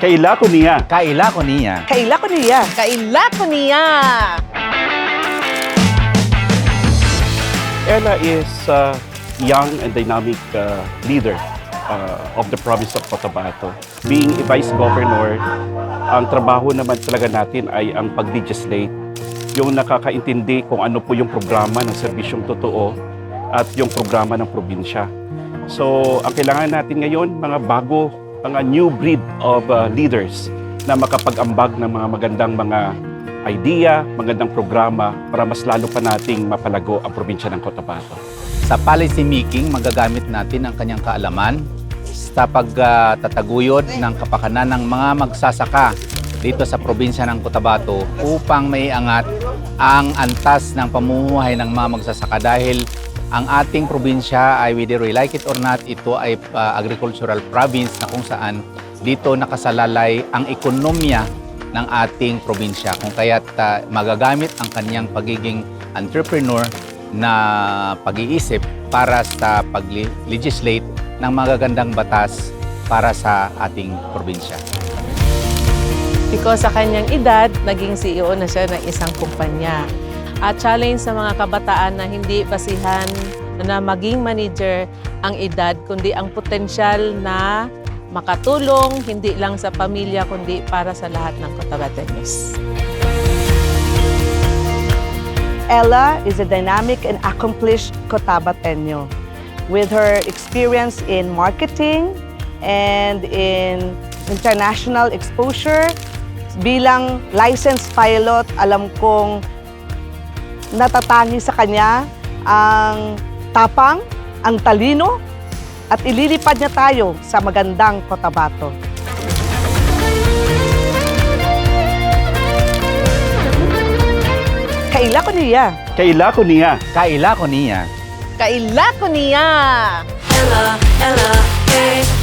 Kaila ko niya. Kaila ko niya. Kaila ko niya. Kaila ko niya. Ella is a young and dynamic leader of the province of Cotabato. Being a vice governor, ang trabaho naman talaga natin ay ang pag-legislate, yung nakakaintindi kung ano po yung programa ng serbisyong totoo at yung programa ng probinsya. So, ang kailangan natin ngayon, mga bago, mga new breed of leaders na makapag-ambag ng mga magandang mga idea, magandang programa para mas lalo pa nating mapalago ang probinsya ng Cotabato. Sa policy making, magagamit natin ang kanyang kaalaman sa pagtataguyod ng kapakanan ng mga magsasaka dito sa probinsya ng Cotabato upang maiangat ang antas ng pamumuhay ng mga magsasaka dahil ang ating probinsya ay, whether we like it or not, ito ay agricultural province na kung saan dito nakasalalay ang ekonomiya ng ating probinsya. Kung kaya't magagamit ang kanyang pagiging entrepreneur na pag-iisip para sa pag-legislate ng magagandang batas para sa ating probinsya. Because sa kanyang edad, naging CEO na siya ng isang kumpanya. At challenge sa mga kabataan na hindi basihan na maging manager ang edad, kundi ang potensyal na makatulong, hindi lang sa pamilya, kundi para sa lahat ng Cotabateños. Ella is a dynamic and accomplished Cotabateño. With her experience in marketing and in international exposure, bilang licensed pilot, alam kong natatangi sa kanya ang tapang, ang talino, at ililipad niya tayo sa magandang Cotabato. Kaila ko niya. Kaila ko niya. Kaila ko niya. Kaila ko niya. Ella, Ella, hey.